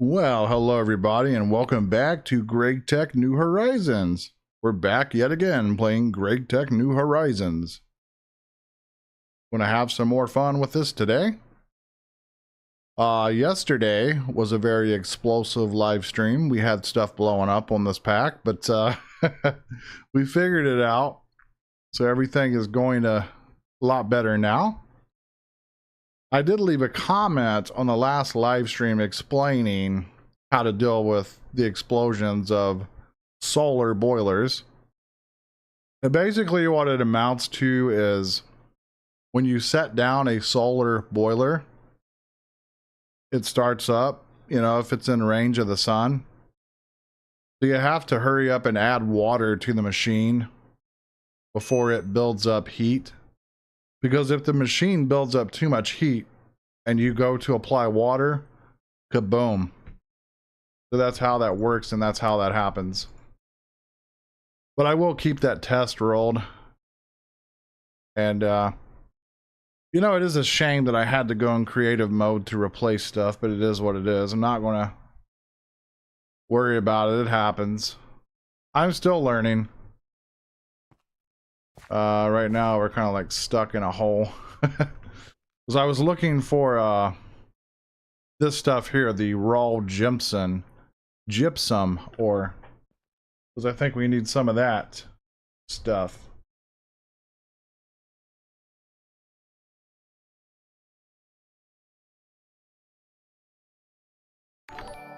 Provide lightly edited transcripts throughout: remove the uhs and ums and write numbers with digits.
Well, hello everybody, and welcome back to Greg Tech New Horizons. We're back yet again playing Greg Tech New Horizons. Want to have some more fun with this today? Yesterday was a very explosive live stream. We had stuff blowing up on this pack, but we figured it out. So everything is going a lot better now. I did leave a comment on the last live stream explaining how to deal with the explosions of solar boilers. And basically what it amounts to is when you set down a solar boiler, it starts up, if it's in range of the sun. So you have to hurry up and add water to the machine before it builds up heat. Because if the machine builds up too much heat and you go to apply water, kaboom. So that's how that works, and that's how that happens. But I will keep that test rolled. And, it is a shame that I had to go in creative mode to replace stuff, but it is what it is. I'm not going to worry about it. It happens. I'm still learning. Right now, we're kind of like stuck in a hole. Because I was looking for this stuff here, the raw gypsum, or because I think we need some of that stuff.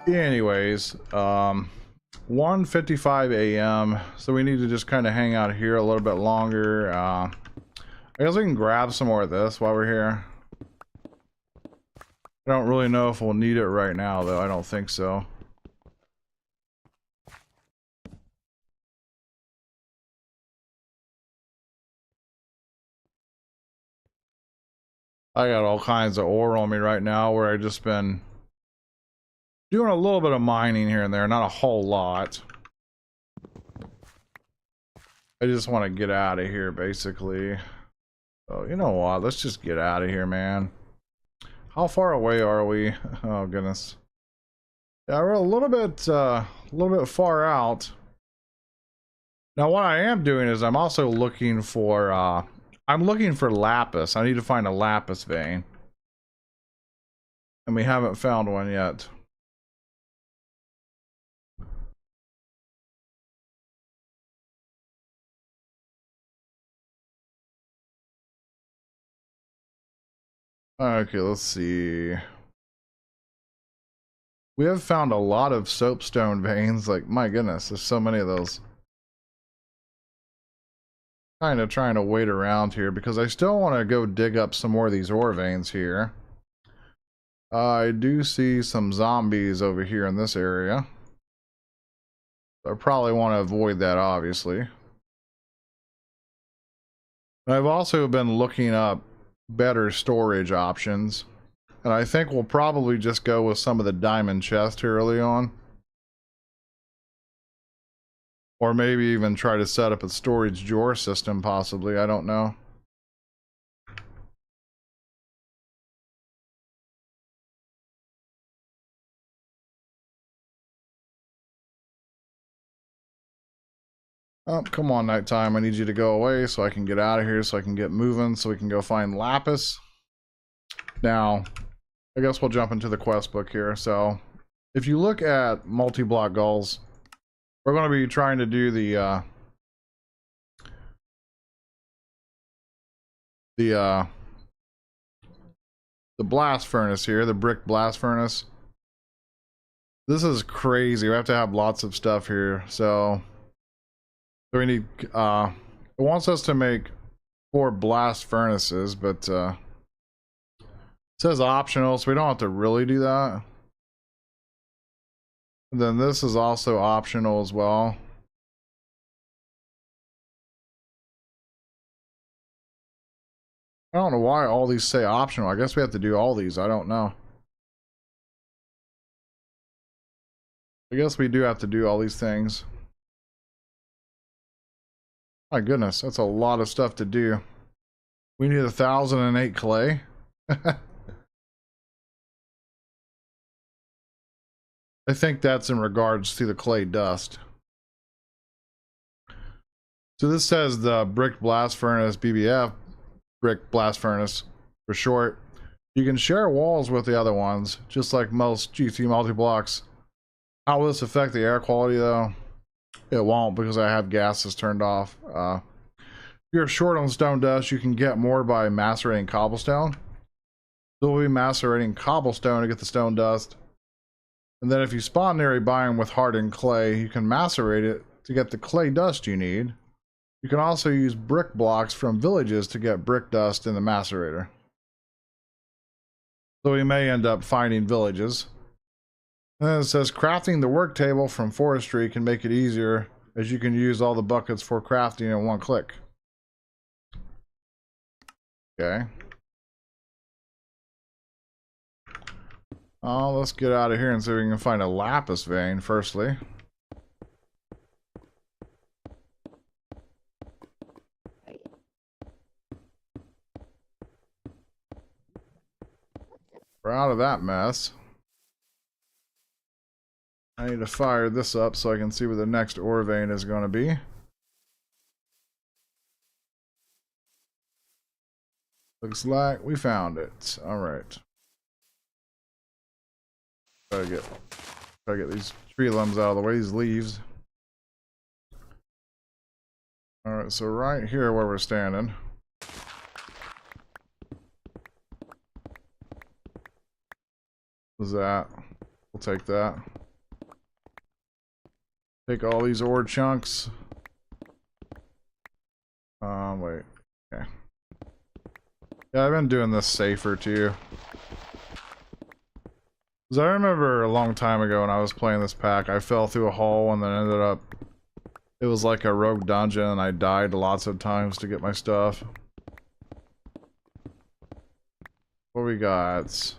Anyways, 1:55 a.m. So we need to just kind of hang out here a little bit longer. I guess we can grab some more of this while we're here. I don't really know if we'll need it right now, though. I don't think so. I got all kinds of ore on me right now where I just been doing a little bit of mining here and there, not a whole lot. I just want to get out of here, basically. So, you know what? Let's just get out of here, man. How far away are we? Oh, goodness. Yeah, we're a little bit far out. Now, what I am doing is I'm also looking for, I'm looking for lapis. I need to find a lapis vein. And we haven't found one yet. Okay, let's see. We have found a lot of soapstone veins. Like, my goodness, there's so many of those. Kind of trying to wait around here because I still want to go dig up some more of these ore veins here. I do see some zombies over here in this area. I probably want to avoid that, obviously. I've also been looking up better storage options. And I think we'll probably just go with some of the diamond chest here early on. Or maybe even try to set up a storage drawer system, possibly. I don't know. Oh, come on, nighttime. I need you to go away so I can get out of here, so I can get moving, so we can go find lapis. Now, I guess we'll jump into the quest book here. So, if you look at multi-block goals, we're going to be trying to do the blast furnace here, the brick blast furnace. This is crazy. We have to have lots of stuff here. So we need, it wants us to make 4 blast furnaces, but it says optional, so we don't have to really do that. And then this is also optional as well. I don't know why all these say optional. I guess we have to do all these. I don't know. I guess we do have to do all these things. My goodness, that's a lot of stuff to do. We need 1,008 clay. I think that's in regards to the clay dust. So this says the Brick Blast Furnace, BBF, Brick Blast Furnace for short. You can share walls with the other ones, just like most GT multi-blocks. How will this affect the air quality though? It won't, because I have gases turned off. If you're short on stone dust, you can get more by macerating cobblestone. So we'll be macerating cobblestone to get the stone dust. And then if you spawn near a biome with hardened clay, you can macerate it to get the clay dust you need. You can also use brick blocks from villages to get brick dust in the macerator. So we may end up finding villages. And then it says crafting the work table from forestry can make it easier, as you can use all the buckets for crafting in one click. Okay. Let's get out of here and see if we can find a lapis vein firstly. We're out of that mess. I need to fire this up so I can see where the next ore vein is going to be. Looks like we found it. Alright. Try to get these tree limbs out of the way, these leaves. Alright, so right here where we're standing. What's that? We'll take that. Take all these ore chunks. Wait. Okay. Yeah, I've been doing this safer too. Because I remember a long time ago when I was playing this pack, I fell through a hole and then ended up... It was like a rogue dungeon and I died lots of times to get my stuff. What we got?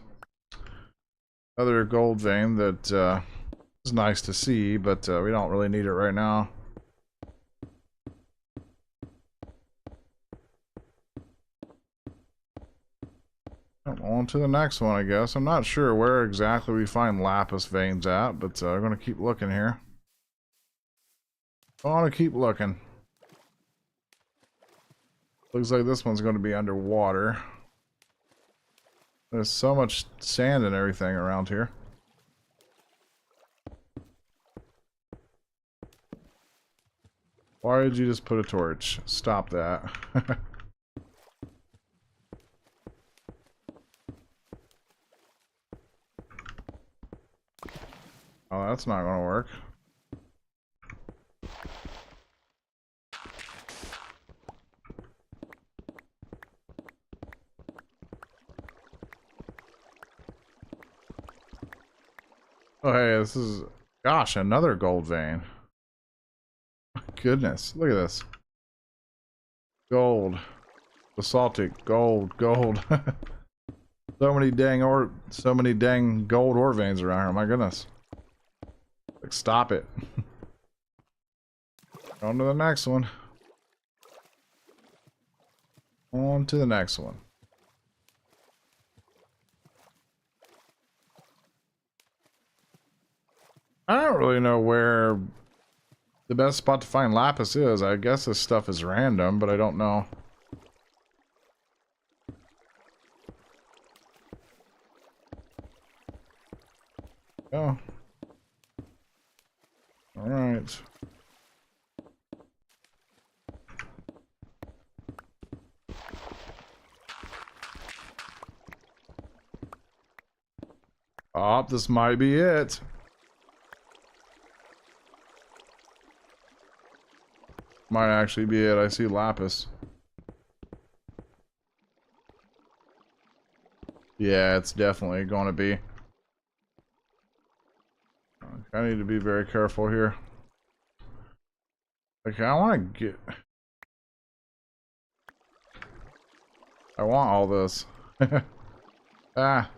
Another gold vein that is nice to see, but we don't really need it right now. On to the next one, I guess. I'm not sure where exactly we find lapis veins at, but I'm going to keep looking here. I want to keep looking. Looks like this one's going to be underwater. There's so much sand and everything around here. Why did you just put a torch? Stop that. Oh, that's not going to work. Oh, hey, this is... Gosh, another gold vein. Goodness, look at this. Gold. Basaltic. Gold. Gold. So many dang gold ore veins around here. My goodness. Like, stop it. On to the next one. On to the next one. I don't really know where the best spot to find lapis is. I guess this stuff is random, but I don't know. Oh. Alright. Oh, this might be it. Might actually be it. I see lapis. Yeah, it's definitely going to be. I need to be very careful here. Okay, I want to get... I want all this. Ah.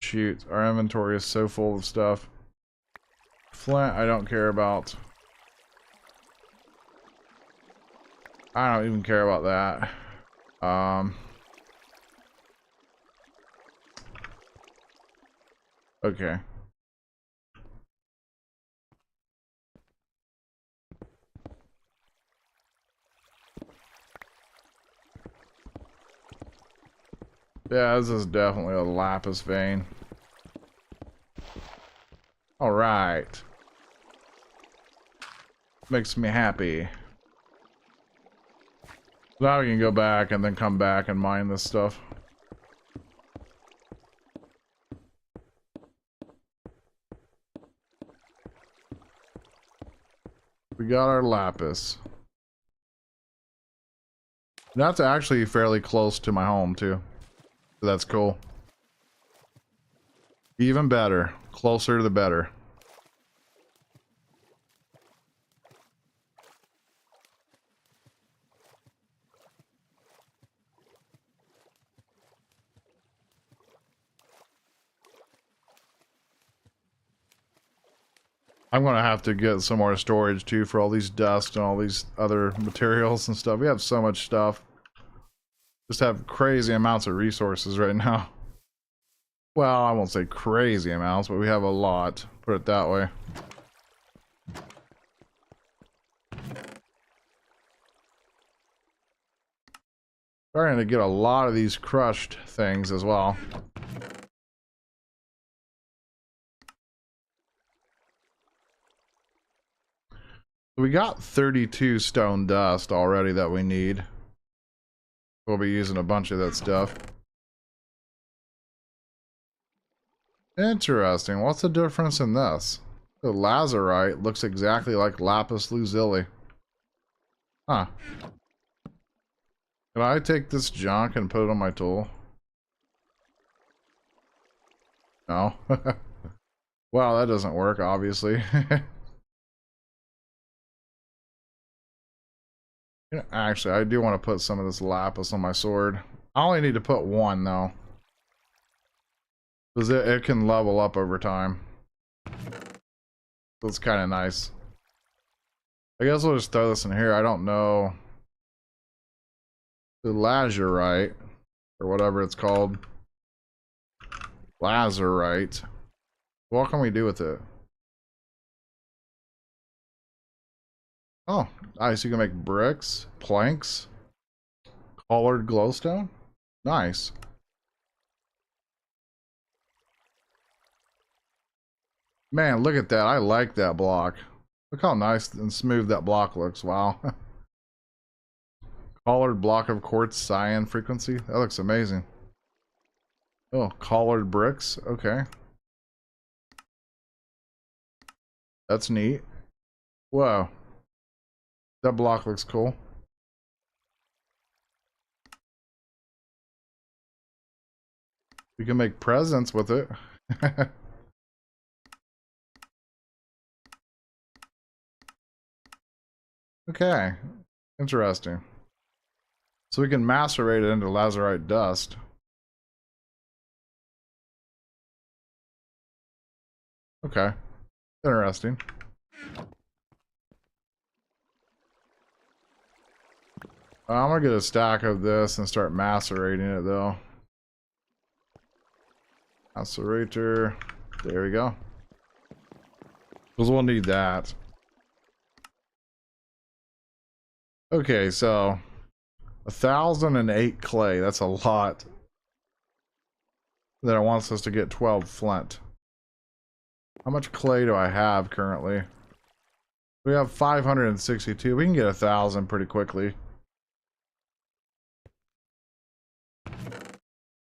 Shoot, our inventory is so full of stuff. Flint, I don't care about. I don't even care about that. Okay. Yeah, this is definitely a lapis vein. All right. Makes me happy. Now we can go back and then come back and mine this stuff. We got our lapis. That's actually fairly close to my home too. That's cool. Even better. Closer the better. I'm gonna have to get some more storage too for all these dust and all these other materials and stuff. We have so much stuff. Just have crazy amounts of resources right now. Well, I won't say crazy amounts, but we have a lot. Put it that way. Starting to get a lot of these crushed things as well. We got 32 stone dust already that we need. We'll be using a bunch of that stuff. Interesting. What's the difference in this? The lazurite looks exactly like lapis lazuli. Huh. Can I take this junk and put it on my tool? No. Wow, that doesn't work, obviously. Actually, I do want to put some of this lapis on my sword. I only need to put one, though. Because it can level up over time. So it's kind of nice. I guess we'll just throw this in here. I don't know. The lazurite, or whatever it's called. Lazurite. What can we do with it? Oh, nice. You can make bricks, planks, colored glowstone. Nice. Man, look at that. I like that block. Look how nice and smooth that block looks. Wow. Collared block of quartz cyan frequency. That looks amazing. Oh, collared bricks. Okay. That's neat. Whoa. That block looks cool. We can make presents with it. Okay. Interesting. So we can macerate it into lazurite dust. Okay. Interesting. I'm gonna get a stack of this and start macerating it though. Macerator. There we go. Because we'll need that. Okay, so 1,008 clay. That's a lot. Then it wants us to get 12 flint. How much clay do I have currently? We have 562. We can get 1,000 pretty quickly.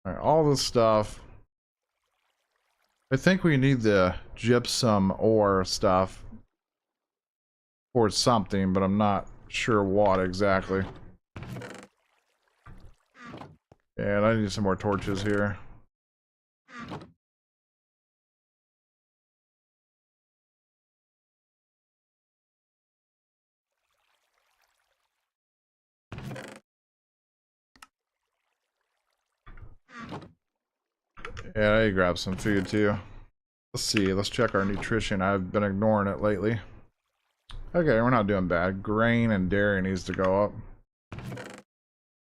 Alright, all this stuff. I think we need the gypsum ore stuff for something, but I'm not sure what exactly. And I need some more torches here. Yeah, I need to grab some food too. Let's see, let's check our nutrition. I've been ignoring it lately. Okay, we're not doing bad. Grain and dairy needs to go up.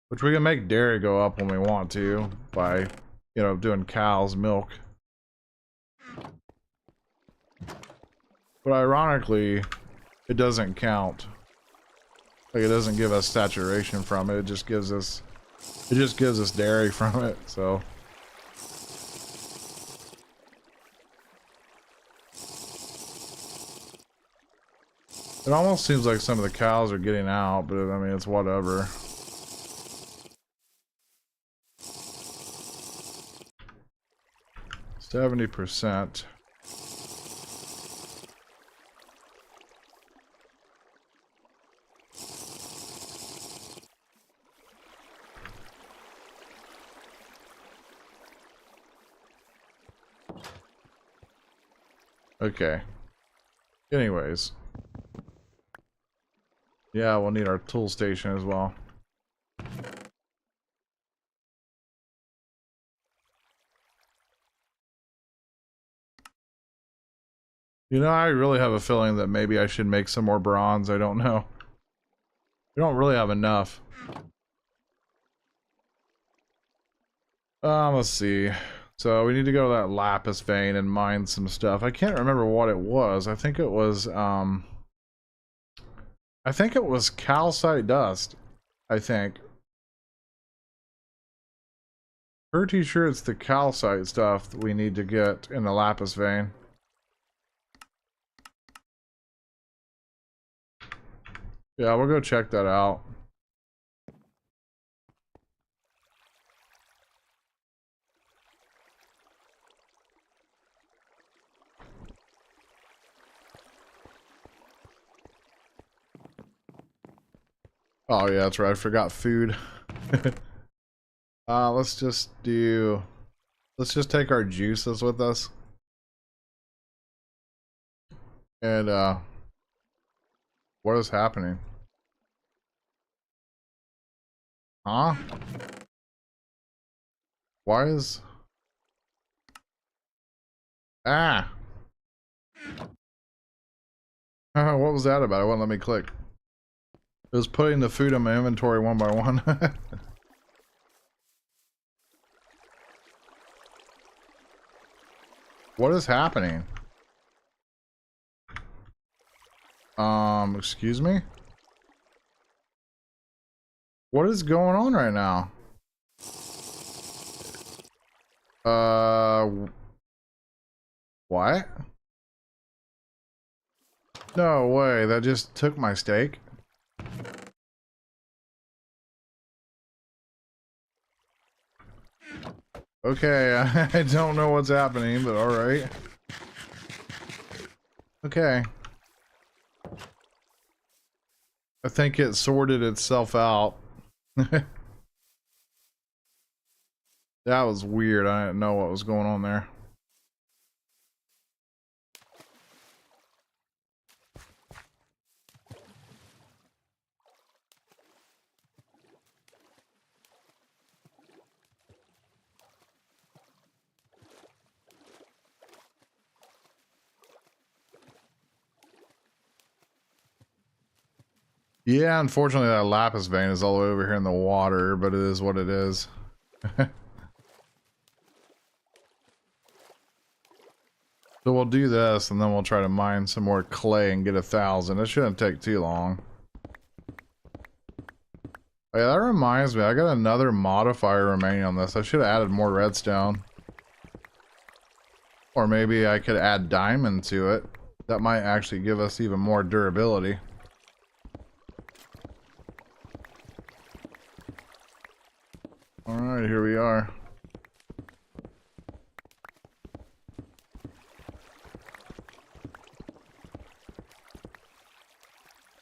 Which we can make dairy go up when we want to by, you know, doing cow's milk. But ironically, it doesn't count. Like, it doesn't give us saturation from it. It just gives us dairy from it. So it almost seems like some of the cows are getting out, but I mean, it's whatever. %. Okay. Anyways. Yeah, we'll need our tool station as well. You know, I really have a feeling that maybe I should make some more bronze. I don't know. We don't really have enough. Let's see. So we need to go to that lapis vein and mine some stuff. I can't remember what it was. I think it was calcite dust. I think. Pretty sure it's the calcite stuff that we need to get in the lapis vein. Yeah, we'll go check that out. Oh yeah, that's right. I forgot food. Let's just take our juices with us. And what is happening? Huh? Why is what was that about? It wouldn't let me click. It was putting the food in my inventory one by one. What is happening? Excuse me? What is going on right now? What? No way, that just took my steak? Okay, I don't know what's happening, but alright. Okay. I think it sorted itself out. That was weird. I didn't know what was going on there. Yeah, unfortunately that lapis vein is all over here in the water, but it is what it is. So we'll do this, and then we'll try to mine some more clay and get 1,000. It shouldn't take too long. Oh, yeah, that reminds me, I got another modifier remaining on this. I should have added more redstone. Or maybe I could add diamond to it. That might actually give us even more durability. Alright, here we are.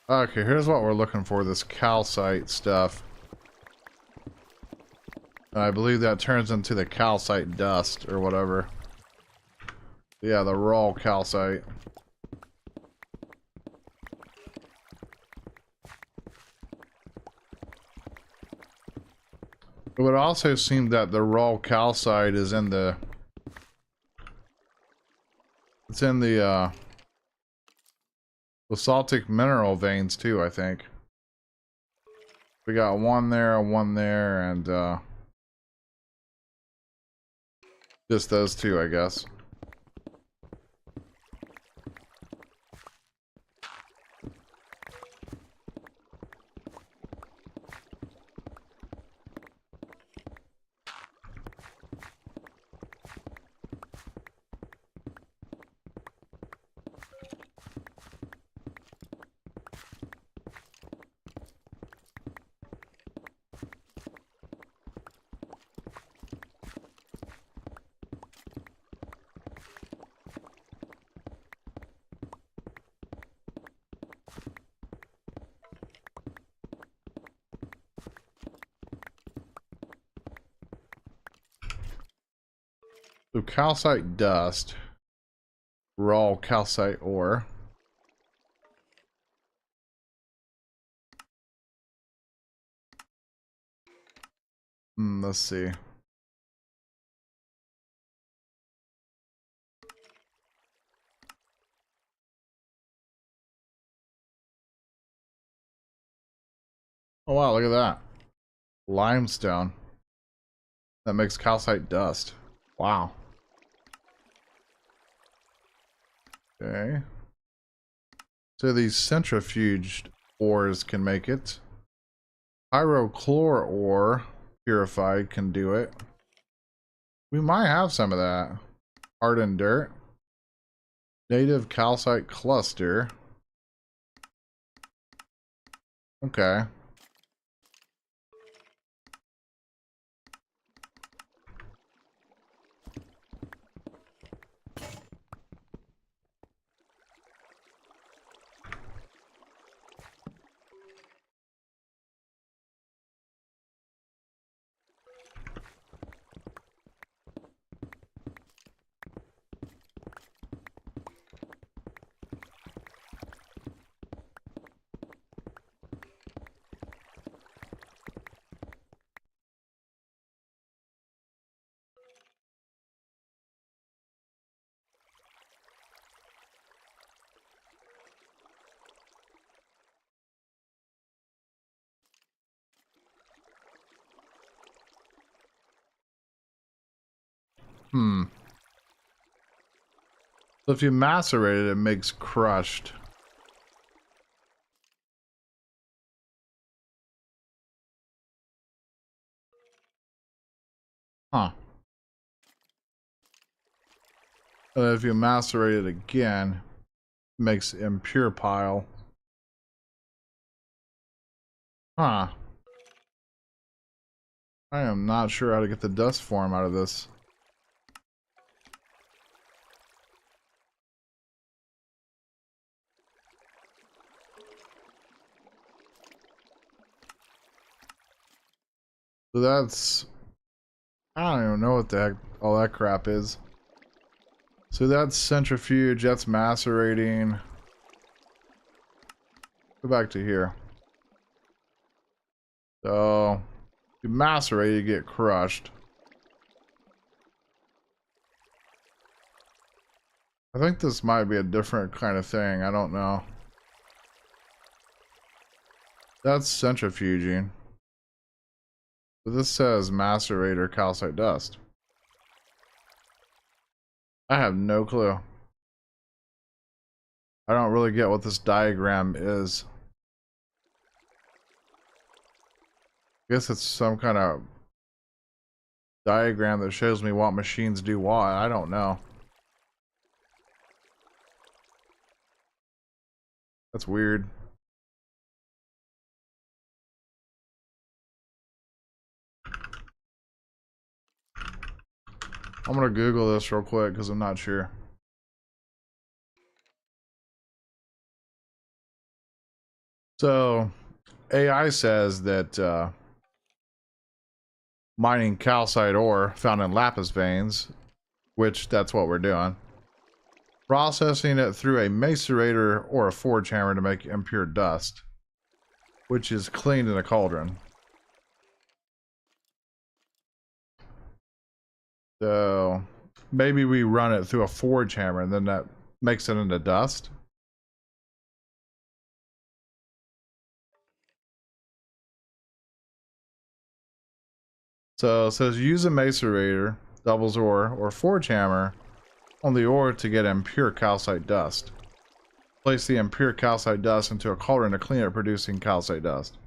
Okay, here's what we're looking for, this calcite stuff. I believe that turns into the calcite dust, or whatever. Yeah, the raw calcite. It would also seem that the raw calcite is in the... It's in the basaltic mineral veins too, I think. We got one there, and just those two, I guess. So calcite dust, raw calcite ore. Let's see. Oh wow, look at that. Limestone. That makes calcite dust. Wow. Okay. So these centrifuged ores can make it. Pyrochlor ore, purified, can do it. We might have some of that. Hardened dirt. Native calcite cluster. Okay. So if you macerate it, it makes crushed. Huh. And if you macerate it again, it makes impure pile. Huh. I am not sure how to get the dust form out of this. So that's... I don't even know what the heck all that crap is. So that's centrifuge, that's macerating. Go back to here. So, you macerate, you get crushed. I think this might be a different kind of thing, I don't know. That's centrifuging. But this says macerate or calcite dust. I have no clue. I don't really get what this diagram is. I guess it's some kind of diagram that shows me what machines do what. I don't know. That's weird. I'm gonna Google this real quick because I'm not sure. So, AI says that mining calcite ore found in lapis veins, which that's what we're doing, processing it through a macerator or a forge hammer to make impure dust, which is cleaned in a cauldron. So maybe we run it through a forge hammer and then that makes it into dust. So it says use a macerator, doubles ore, or forge hammer on the ore to get impure calcite dust. Place the impure calcite dust into a cauldron to clean it, producing calcite dust.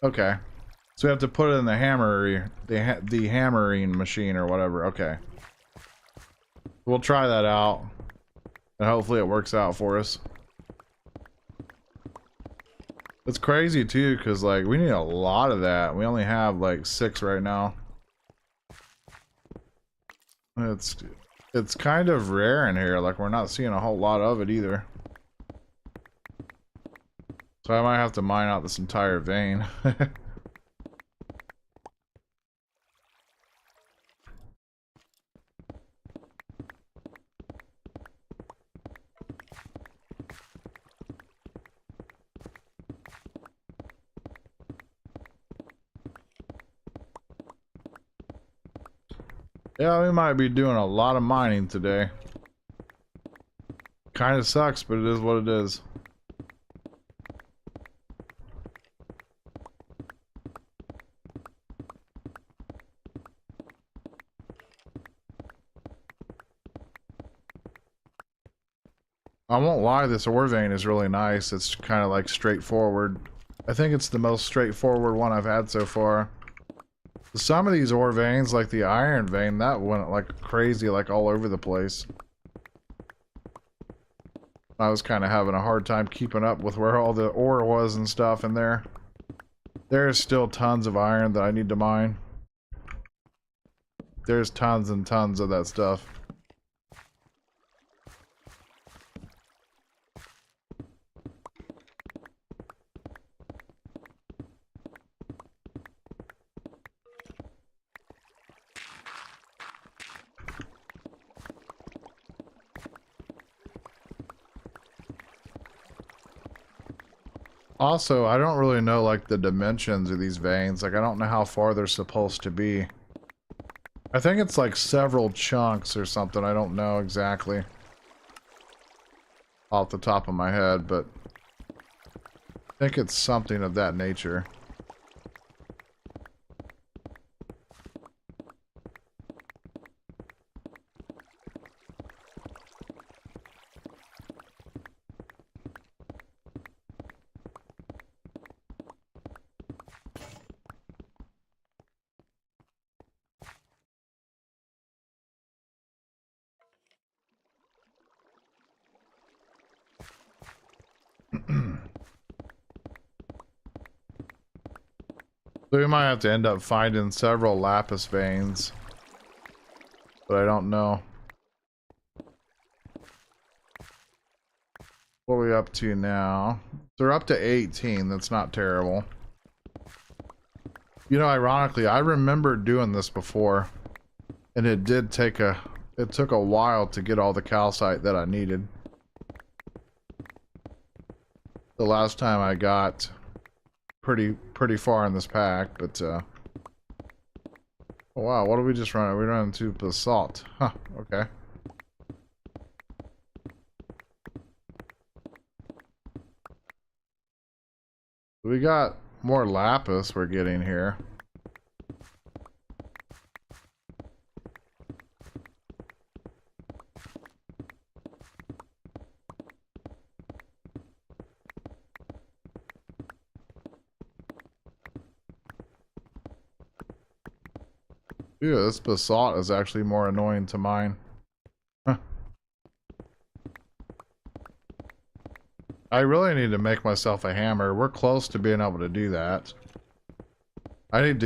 Okay. So we have to put it in the the hammering machine or whatever. Okay. We'll try that out. And hopefully it works out for us. It's crazy too, because like we need a lot of that. We only have like 6 right now. It's kind of rare in here. Like we're not seeing a whole lot of it either. So I might have to mine out this entire vein. Yeah, we might be doing a lot of mining today. Kind of sucks, but it is what it is. I won't lie, this ore vein is really nice. It's kind of like straightforward. I think it's the most straightforward one I've had so far. Some of these ore veins, like the iron vein, that went like crazy, like all over the place. I was kind of having a hard time keeping up with where all the ore was and stuff in there. There's still tons of iron that I need to mine. There's tons and tons of that stuff. Also, I don't really know like the dimensions of these veins. Like I don't know how far they're supposed to be. I think it's like several chunks or something. I don't know exactly off the top of my head, but I think it's something of that nature. So we might have to end up finding several lapis veins, but I don't know. What are we up to now? They're up to 18. That's not terrible. You know, ironically, I remember doing this before, and it took a while to get all the calcite that I needed. The last time I got pretty far in this pack, but oh wow, what did we just run? We ran into basalt. Huh, okay. We got more lapis we're getting here. Ew, this basalt is actually more annoying to mine. Huh. I really need to make myself a hammer. We're close to being able to do that. I need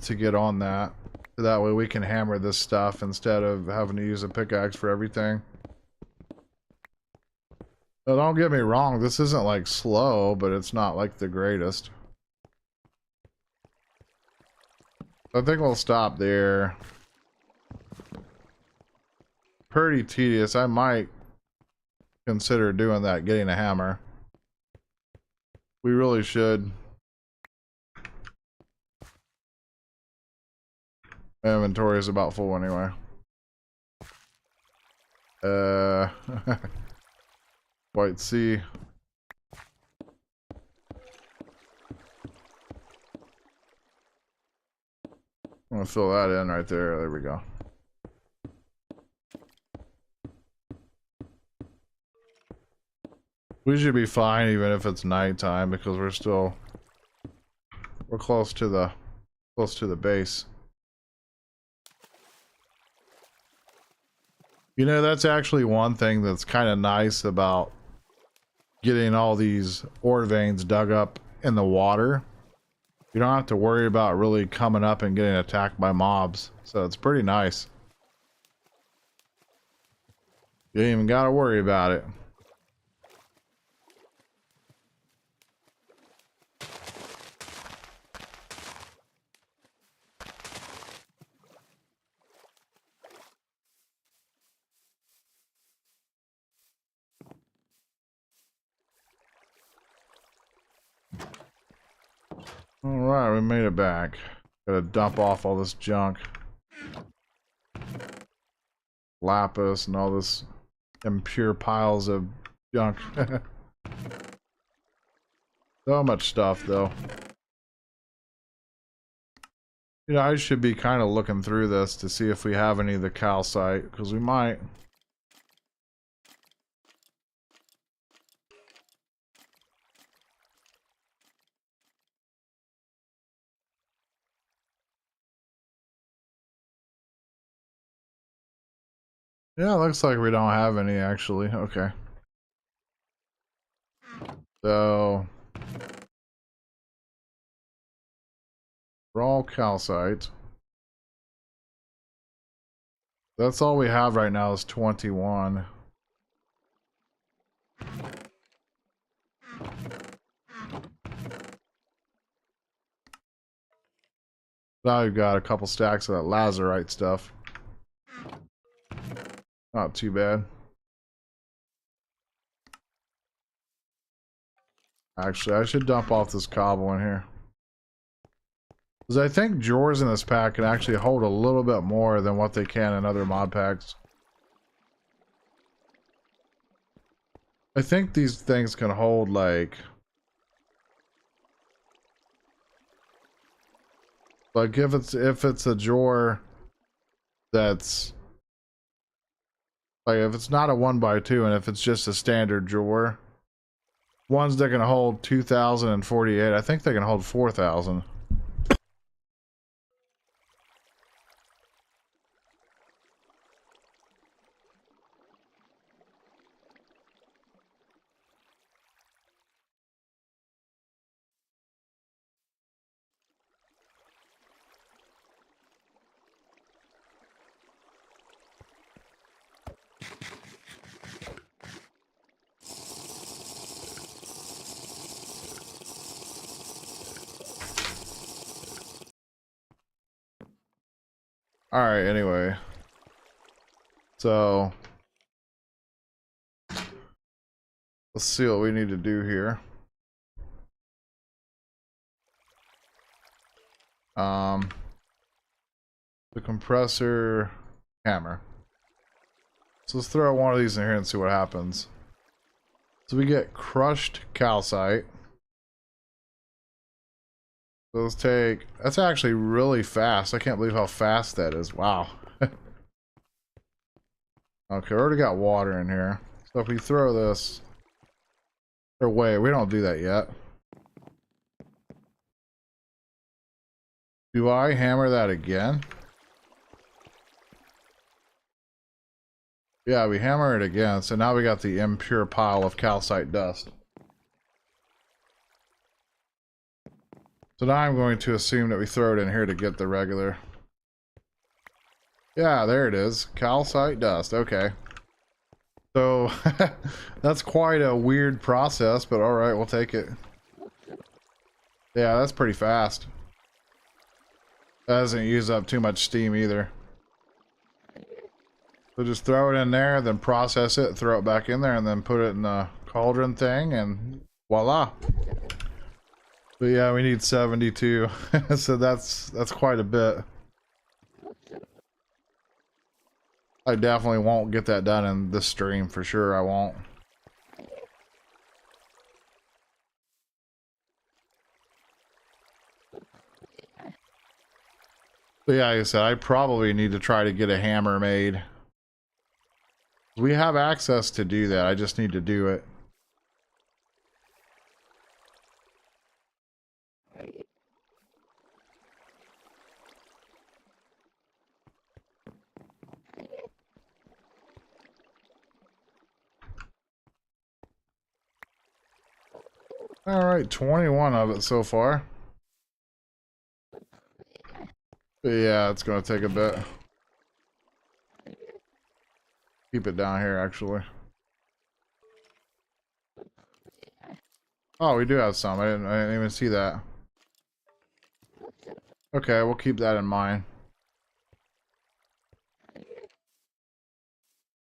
to get on that. That way we can hammer this stuff instead of having to use a pickaxe for everything. Now, don't get me wrong, this isn't like slow, but it's not like the greatest. I think we'll stop there. Pretty tedious. I might consider doing that, getting a hammer. We really should. My inventory is about full anyway. White sea. I'm gonna fill that in right there. There we go. We should be fine even if it's nighttime because we're close to the base. You know, that's actually one thing that's kind of nice about getting all these ore veins dug up in the water. You don't have to worry about really coming up and getting attacked by mobs. So it's pretty nice. You ain't even gotta worry about it. Alright, we made it back. Gotta dump off all this junk. Lapis and all this impure piles of junk. So much stuff, though. You know, I should be kind of looking through this to see if we have any of the calcite, because we might. Yeah, looks like we don't have any, actually. Okay. So, raw calcite. That's all we have right now is 21. Now we've got a couple stacks of that lazurite stuff. Not too bad. Actually, I should dump off this cobble in here. Because I think drawers in this pack can actually hold a little bit more than what they can in other mod packs. I think these things can hold like if it's a drawer that's like if it's not a 1x2 and if it's just a standard drawer, ones that can hold 2048, I think they can hold 4000. Alright, anyway. So let's see what we need to do here. The compressor hammer. So let's throw one of these in here and see what happens. So we get crushed calcite. So let's take, that's actually really fast. I can't believe how fast that is. Wow. Okay, we already got water in here. So if we throw this, or wait, we don't do that yet. Do I hammer that again? Yeah, we hammer it again. So now we got the impure pile of calcite dust. So now I'm going to assume that we throw it in here to get the regular. Yeah, there it is. Calcite dust. Okay. So that's quite a weird process, but alright, we'll take it. Yeah, that's pretty fast. That doesn't use up too much steam either. So just throw it in there, then process it, throw it back in there, and then put it in the cauldron thing, and voila. But yeah, we need 72. So that's quite a bit. I definitely won't get that done in this stream for sure. I won't. But yeah, like I said, I probably need to try to get a hammer made. We have access to do that. I just need to do it. All right, 21 of it so far. But yeah, it's going to take a bit. Keep it down here, actually. Oh, we do have some. I didn't even see that. Okay, we'll keep that in mind.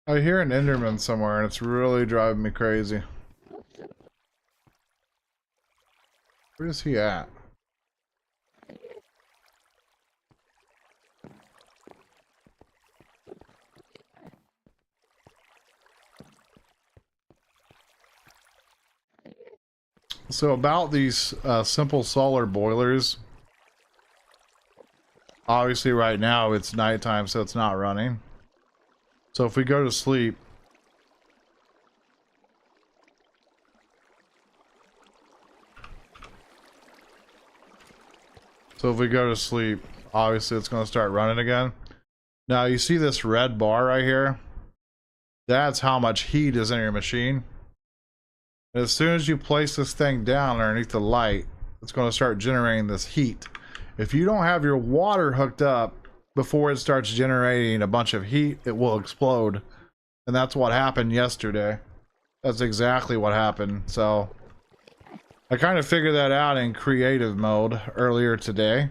I hear an Enderman somewhere, and it's really driving me crazy. Where is he at? So about these simple solar boilers, obviously right now it's nighttime, so it's not running. So if we go to sleep, obviously it's going to start running again. Now you see this red bar right here? That's how much heat is in your machine. As soon as you place this thing down underneath the light, it's going to start generating this heat. If you don't have your water hooked up before it starts generating a bunch of heat, it will explode. And that's what happened yesterday. That's exactly what happened. So I kind of figured that out in creative mode earlier today.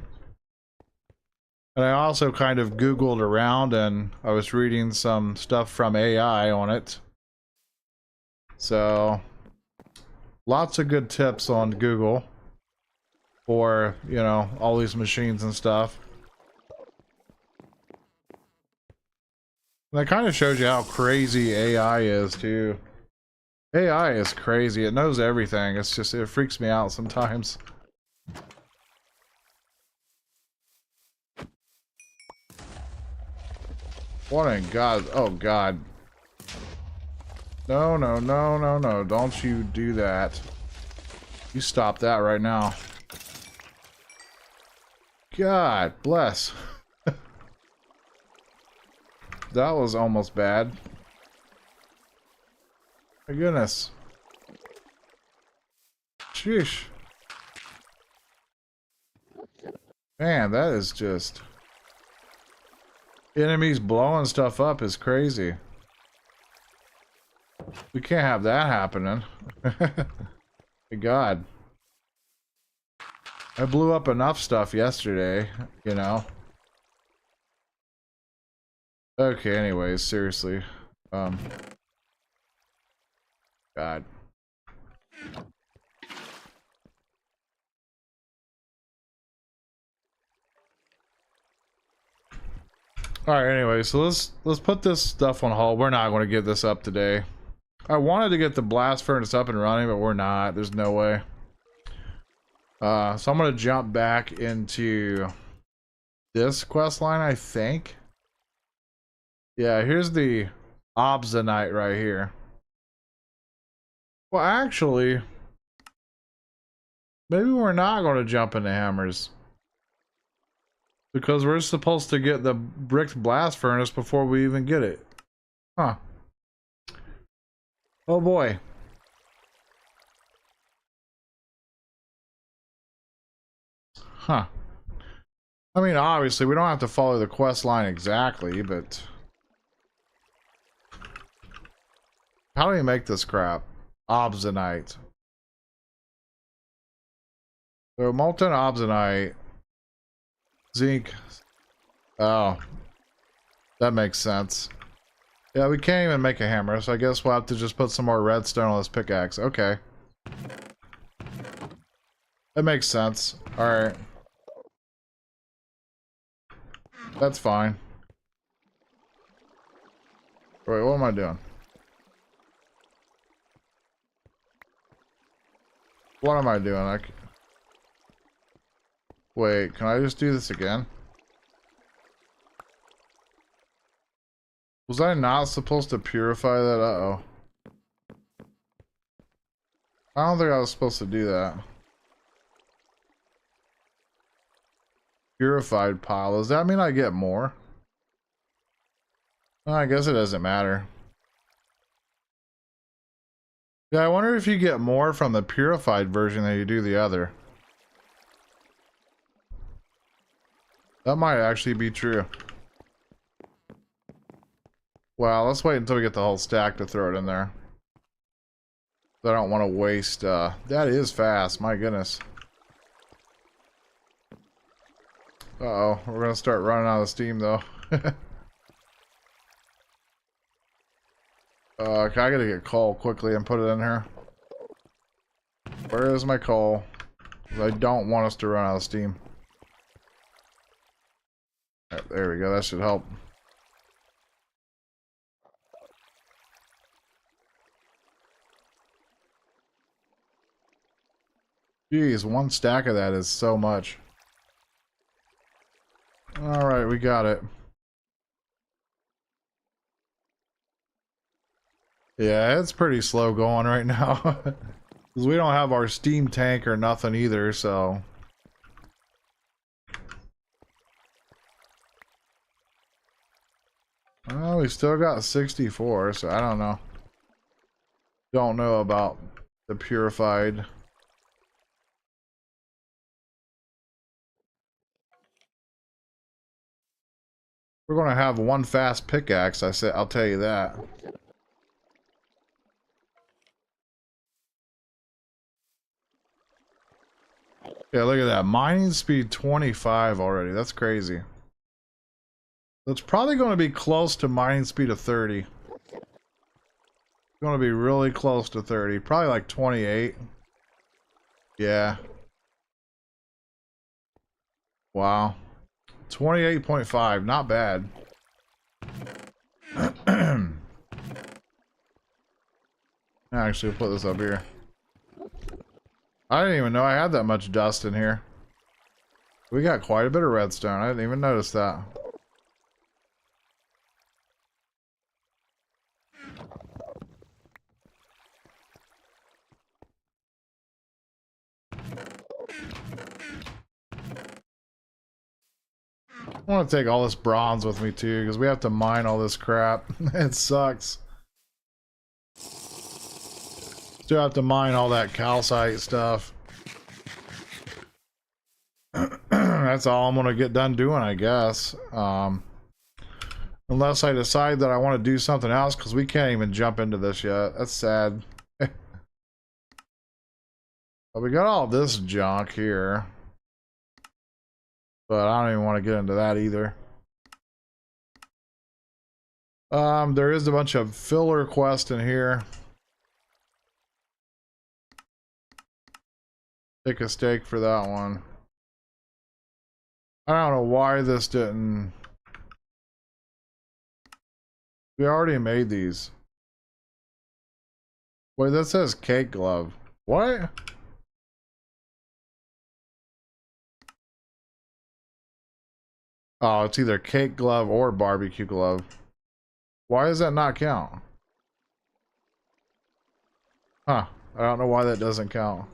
And I also kind of Googled around, and I was reading some stuff from AI on it. So lots of good tips on Google for, you know, all these machines and stuff. And that kind of shows you how crazy AI is too. AI is crazy. It knows everything. It's just, it freaks me out sometimes. What in God? Oh God. No, no, no, no, no. Don't you do that. You stop that right now. God bless. That was almost bad. My goodness. Sheesh. Man, that is just... Enemies blowing stuff up is crazy. We can't have that happening. God. I blew up enough stuff yesterday, you know. Okay, anyways, seriously. God. Alright, anyway, so let's put this stuff on hold. We're not going to get this up today. I wanted to get the blast furnace up and running, but we're not. There's no way. So I'm going to jump back into this quest line, I think. Yeah, here's the Obsidianite right here. Well, actually, maybe we're not going to jump into hammers. Because we're supposed to get the bricked blast furnace before we even get it. Huh. Oh boy. Huh. I mean, obviously, we don't have to follow the quest line exactly, but... How do you make this crap? Obsidianite. So, molten obsidianite. Zinc. Oh. That makes sense. Yeah, we can't even make a hammer, so I guess we'll have to just put some more redstone on this pickaxe. Okay. That makes sense. Alright. That's fine. Wait, what am I doing? What am I doing? Wait, can I just do this again? Was I not supposed to purify that? Uh-oh. I don't think I was supposed to do that. Purified pile. Does that mean I get more? Well, I guess it doesn't matter. Yeah, I wonder if you get more from the purified version than you do the other. That might actually be true. Well, let's wait until we get the whole stack to throw it in there. I don't want to waste, that is fast, my goodness. Uh-oh, we're gonna start running out of steam though. I gotta get coal quickly and put it in here. Where is my coal? I don't want us to run out of steam. There we go, that should help. Jeez, one stack of that is so much. Alright, we got it. Yeah, it's pretty slow going right now. Because we don't have our steam tank or nothing either, so... Well, we still got 64, so I don't know. Don't know about the purified. We're going to have one fast pickaxe, I'll tell you that. Yeah, look at that. Mining speed 25 already. That's crazy. It's probably going to be close to mining speed of 30. It's going to be really close to 30. Probably like 28. Yeah. Wow. 28.5. Not bad. Actually, we'll put this up here. I didn't even know I had that much dust in here. We got quite a bit of redstone. I didn't even notice that. I want to take all this bronze with me too, because we have to mine all this crap. It sucks. Still have to mine all that calcite stuff. That's all I'm gonna get done doing, I guess. Unless I decide that I want to do something else, because we can't even jump into this yet. That's sad. But we got all this junk here. But I don't even want to get into that either. There is a bunch of filler quests in here. Take a stake for that one. I don't know why this didn't... We already made these. Wait, that says cake glove. What? Oh, it's either cake glove or barbecue glove. Why does that not count? Huh. I don't know why that doesn't count.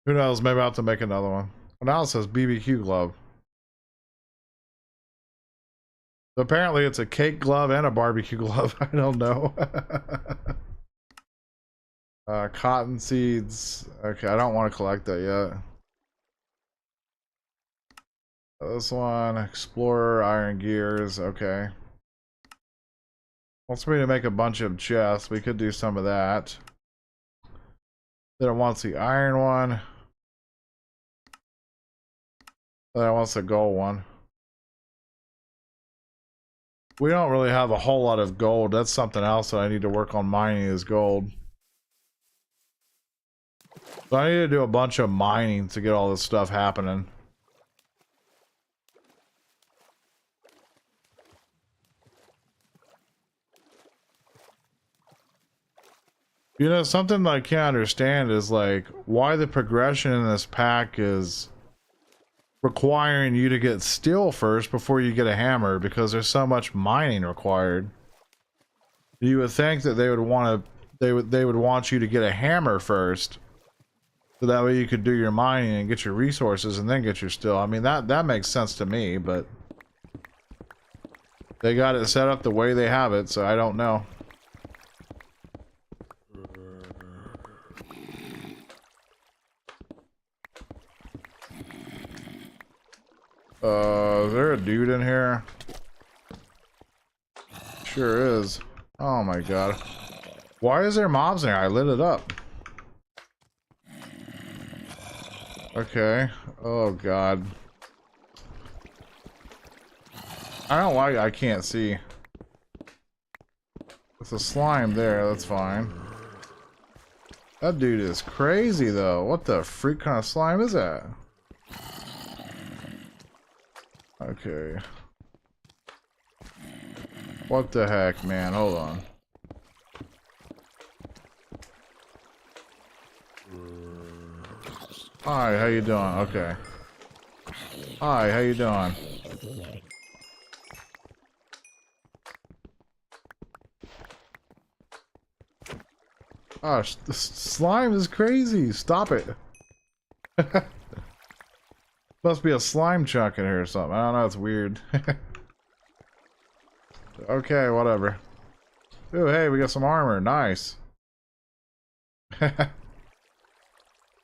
Who knows? Maybe I'll have to make another one. Well, now it says BBQ glove. So apparently it's a cake glove and a barbecue glove. I don't know. Cotton seeds. Okay, I don't want to collect that yet. This one, Explorer, Iron Gears, okay. Wants me to make a bunch of chests. We could do some of that. Then it wants the iron one. Then it wants the gold one. We don't really have a whole lot of gold. That's something else that I need to work on mining is gold. So I need to do a bunch of mining to get all this stuff happening. You know, something I can't understand is like why the progression in this pack is requiring you to get steel first before you get a hammer because there's so much mining required. You would think that they would want to, they would want you to get a hammer first, so that way you could do your mining and get your resources and then get your steel. I mean, that makes sense to me, but they got it set up the way they have it, so I don't know. Is there a dude in here? Sure is. Oh my god. Why is there mobs in here? I lit it up. Okay. Oh god. I don't like, I can't see. It's a slime there, that's fine. That dude is crazy though. What the freak kind of slime is that? Okay. What the heck, man? Hold on. Hi, how you doing? Okay. Hi, how you doing? Gosh, this slime is crazy. Stop it. Must be a slime chunk in here or something. I don't know, it's weird. Okay, whatever. Ooh, hey, we got some armor. Nice.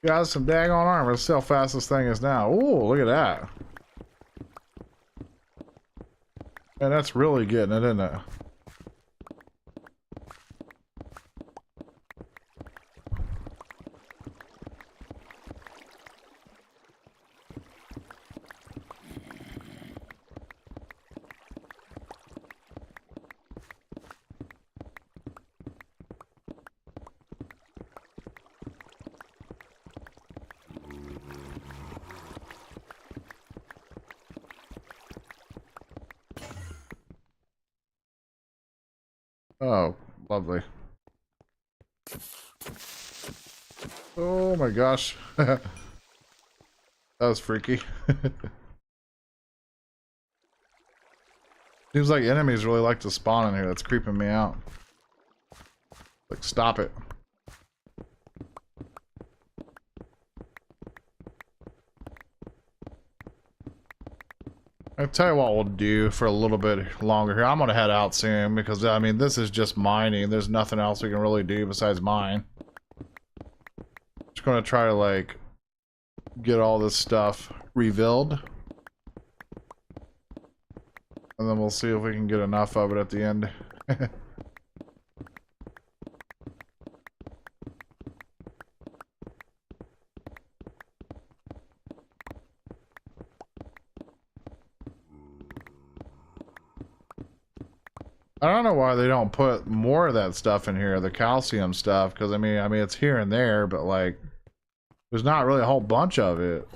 Got some daggone armor. Let's see how fast this thing is now. Ooh, look at that. Man, that's really getting it, isn't it? Oh, lovely. Oh my gosh. That was freaky. Seems like enemies really like to spawn in here. That's creeping me out. Like, stop it. I'll tell you what we'll do for a little bit longer here. I'm gonna head out soon because, I mean, this is just mining. There's nothing else we can really do besides mine. Just gonna try to, like, get all this stuff revealed. And then we'll see if we can get enough of it at the end. I don't know why they don't put more of that stuff in here, the calcium stuff, because I mean it's here and there, but like there's not really a whole bunch of it.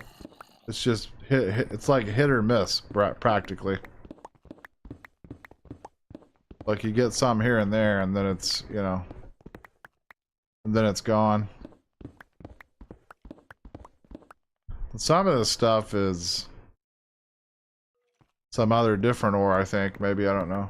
It's just it's like hit or miss practically. Like you get some here and there, and then it's, you know, and then it's gone. And some of this stuff is some other different ore, I think. Maybe, I don't know.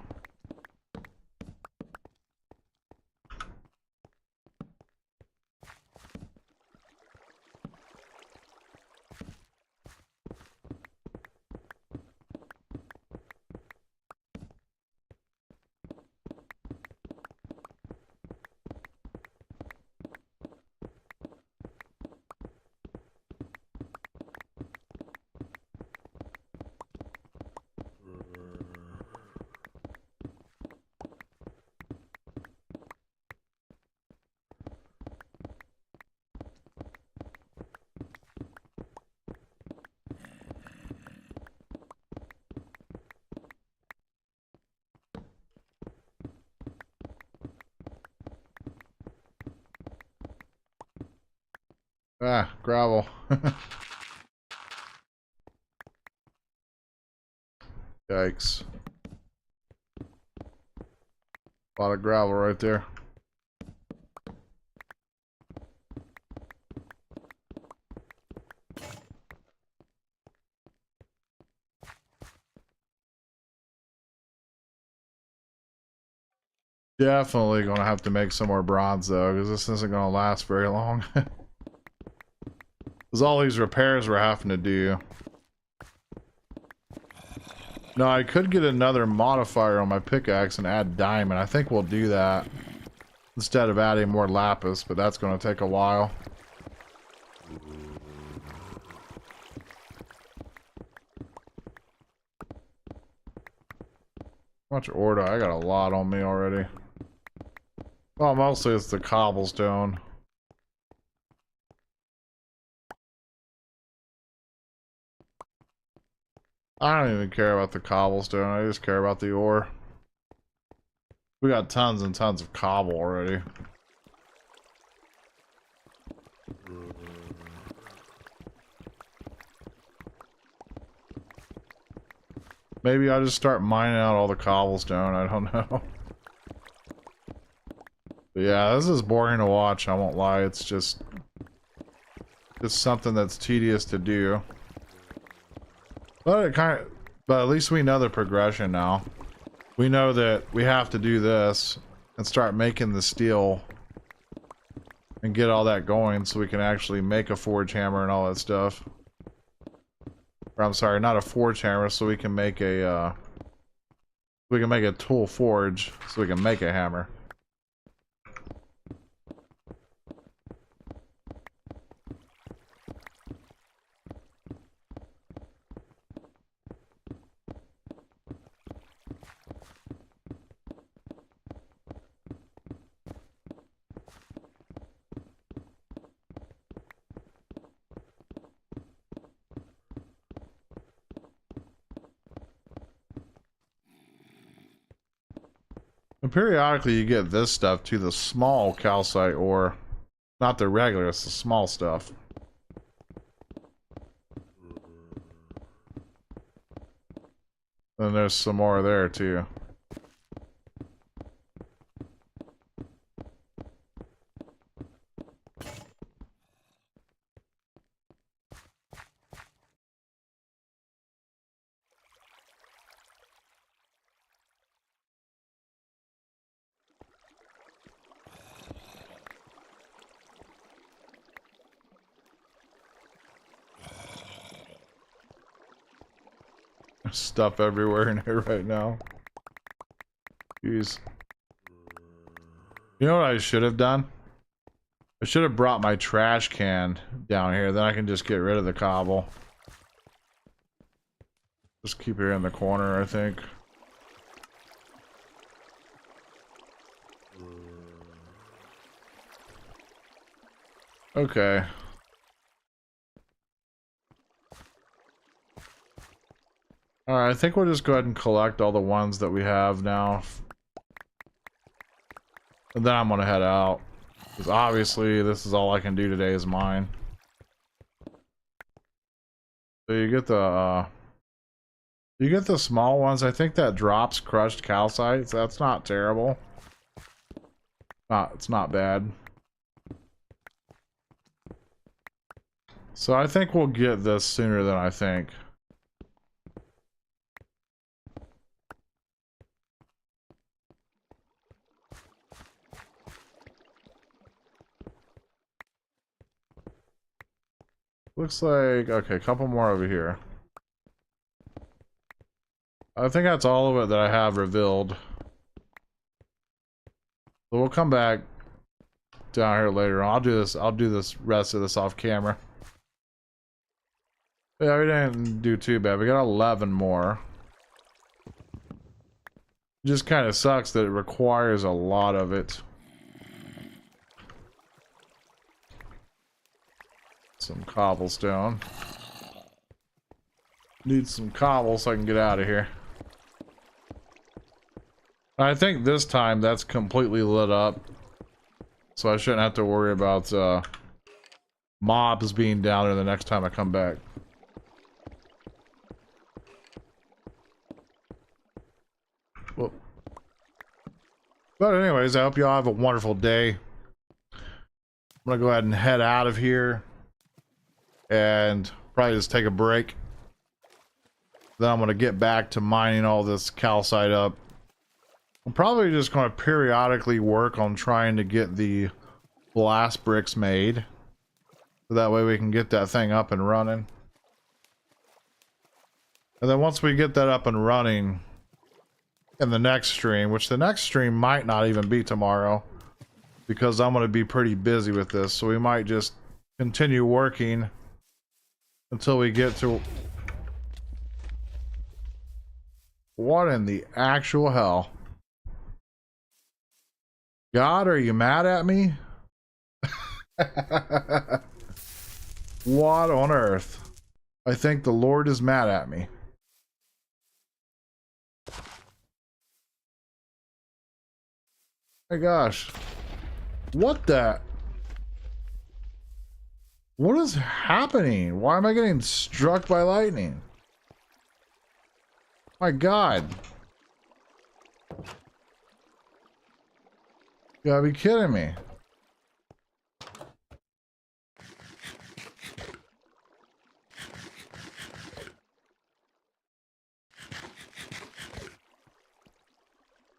Ah, gravel. Yikes. A lot of gravel right there. Definitely gonna have to make some more bronze though, because this isn't gonna last very long. Because all these repairs we're having to do. No, I could get another modifier on my pickaxe and add diamond. I think we'll do that instead of adding more lapis, but that's gonna take a while. How much ore do I got? A lot on me already. Well, mostly it's the cobblestone. I don't even care about the cobblestone. I just care about the ore. We got tons and tons of cobble already. Maybe I just start mining out all the cobblestone. I don't know. But yeah, this is boring to watch. I won't lie. It's just something that's tedious to do. But but at least we know the progression now. We know that we have to do this and start making the steel and get all that going so we can actually make a forge hammer and all that stuff. Or I'm sorry, not a forge hammer, so we can make a tool forge so we can make a hammer. And periodically you get this stuff too, the small calcite ore. Not the regular, it's the small stuff. And there's some more there too. Stuff everywhere in here right now. Jeez. You know what I should have done? I should have brought my trash can down here, then I can just get rid of the cobble. Just keep it in the corner, I think. Okay. Alright, I think we'll just go ahead and collect all the ones that we have now. And then I'm gonna head out. Because obviously this is all I can do today is mine. So you get the small ones. I think that drops crushed calcite, so that's not terrible. It's not bad. So I think we'll get this sooner than I think. Looks like, okay, a couple more over here. I think that's all of it that I have revealed. So we'll come back down here later on. I'll do this rest of this off camera. Yeah, we didn't do too bad. We got 11 more. It just kind of sucks that it requires a lot of it. Some cobblestone. Need some cobble so I can get out of here. I think this time that's completely lit up. So I shouldn't have to worry about mobs being down there the next time I come back. Well, but anyways, I hope y'all have a wonderful day. I'm gonna go ahead and head out of here and probably just take a break. Then I'm gonna get back to mining all this calcite up. I'm probably just going to periodically work on trying to get the blast bricks made. So that way we can get that thing up and running. And then once we get that up and running in the next stream, which the next stream might not even be tomorrow, because I'm going to be pretty busy with this. So we might just continue working until we get to... What in the actual hell? God, are you mad at me? What on earth? I think the Lord is mad at me. My gosh. What the? What is happening? Why am I getting struck by lightning? My God. You gotta be kidding me.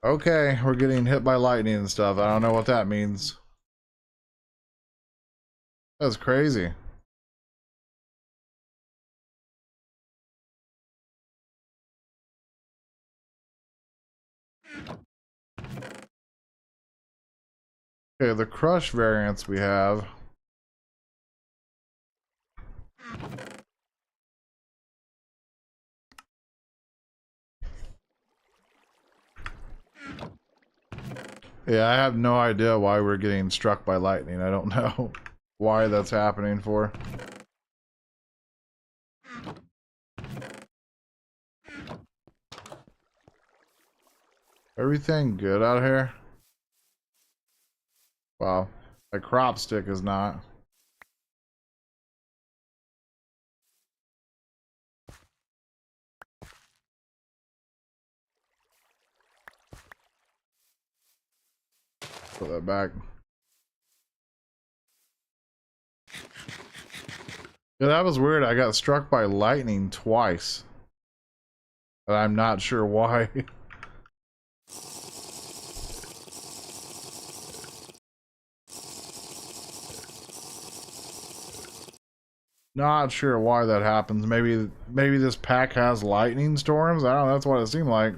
Okay, we're getting hit by lightning and stuff. I don't know what that means. That's crazy. Okay, the crush variants we have. Yeah, I have no idea why we're getting struck by lightning. I don't know why that's happening for. Everything good out here? Wow, my crop stick is not. Put that back. Yeah, that was weird. I got struck by lightning twice. But I'm not sure why. Not sure why that happens. Maybe this pack has lightning storms? I don't know, that's what it seemed like.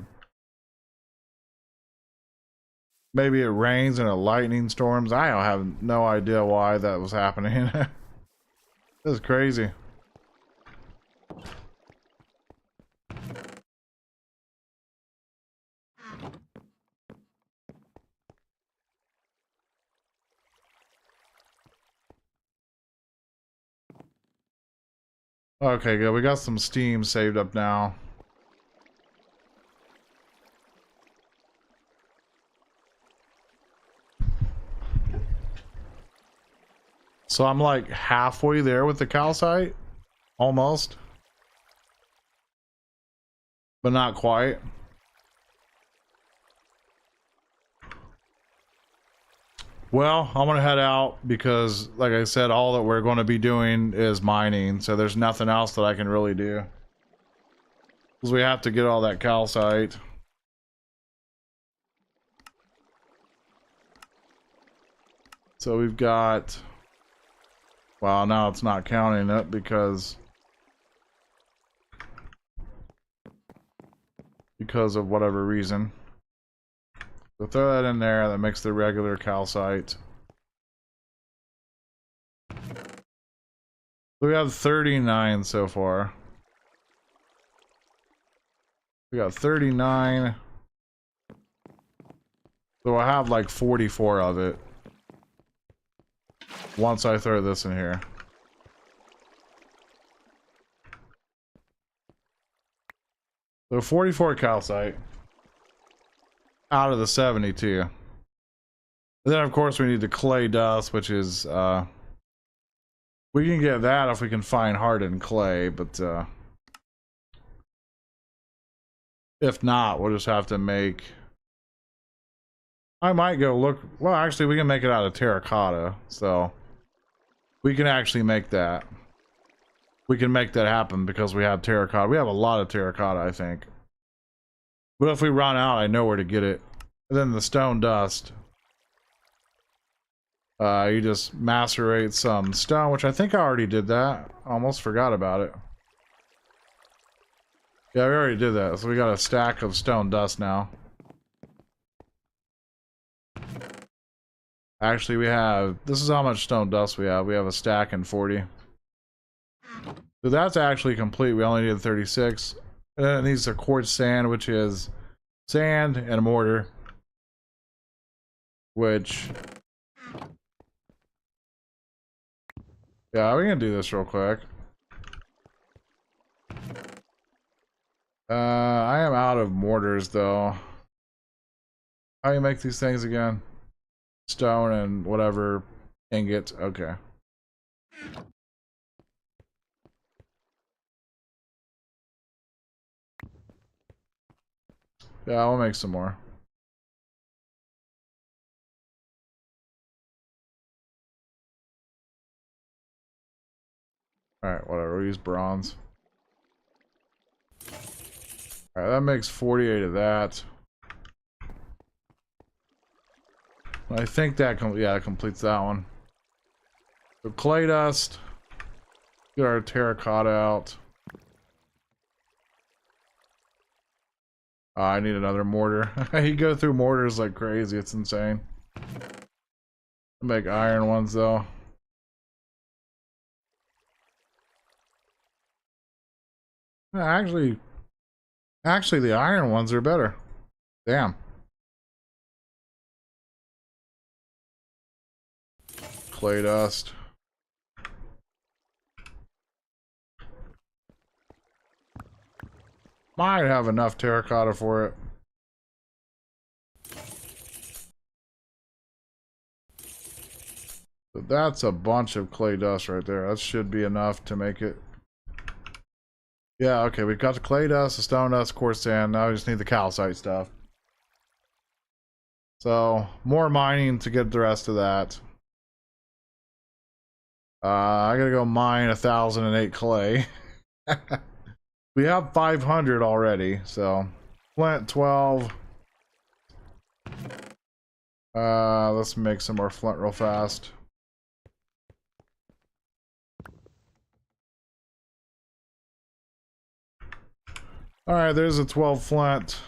Maybe it rains and it lightning storms. I don't have no idea why that was happening. This is crazy. Okay, good. We got some steam saved up now. So I'm like halfway there with the calcite. Almost. But not quite. Well, I'm gonna head out because, like I said, all that we're going to be doing is mining, so there's nothing else that I can really do. Because we have to get all that calcite. So we've got... Well, now it's not counting it because of whatever reason. So throw that in there. That makes the regular calcite. So we have 39 so far. We got 39. So I have like 44 of it. Once I throw this in here. So 44 calcite. Out of the 72. And then of course we need the clay dust, which is we can get that if we can find hardened clay, but if not, we'll just have to make... I might go look... Well, actually we can make it out of terracotta, so we can actually make that. We can make that happen because we have terracotta. We have a lot of terracotta, I think. But if we run out, I know where to get it. And then the stone dust. You just macerate some stone, which I think I already did that. Almost forgot about it. Yeah, we already did that. So we got a stack of stone dust now. Actually, we have... This is how much stone dust we have. We have a stack and 40. So that's actually complete. We only needed 36. And then it needs a quartz sand, which is sand and a mortar. Which... Yeah, we can do this real quick. I am out of mortars, though. How do you make these things again? Stone and whatever ingot. Okay. Yeah, I'll make some more. Alright, whatever. We'll use bronze. Alright, that makes 48 of that. I think that completes that one. So clay dust. Get our terracotta out. I need another mortar. You go through mortars like crazy. It's insane. I'll make iron ones though. Actually, the iron ones are better. Damn. Clay dust. Might have enough terracotta for it. So that's a bunch of clay dust right there. That should be enough to make it. Yeah, okay, we've got the clay dust, the stone dust, quartz sand. Now we just need the calcite stuff. So, more mining to get the rest of that. I gotta go mine 1,008 clay. We have 500 already, so flint 12. Let's make some more flint real fast. Alright, there's a 12 flint.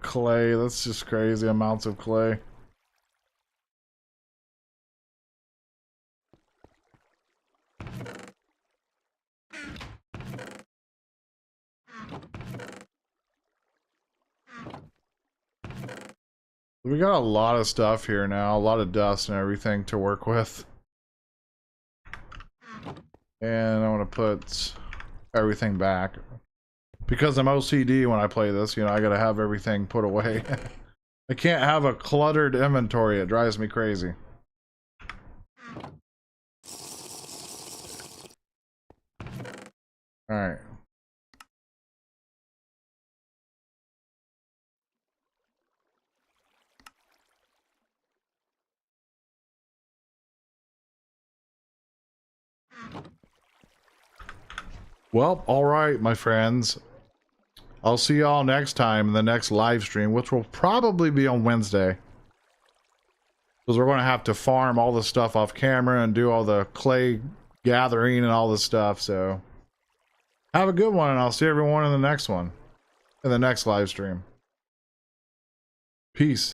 Clay, that's just crazy amounts of clay. We got a lot of stuff here now, a lot of dust and everything to work with. And I want to put everything back. Because I'm OCD when I play this, you know, I gotta have everything put away. I can't have a cluttered inventory, it drives me crazy. Alright. Well, alright, my friends. I'll see y'all next time in the next live stream, which will probably be on Wednesday. Because we're going to have to farm all the stuff off camera and do all the clay gathering and all this stuff, so... Have a good one, and I'll see everyone in the next one. In the next live stream. Peace.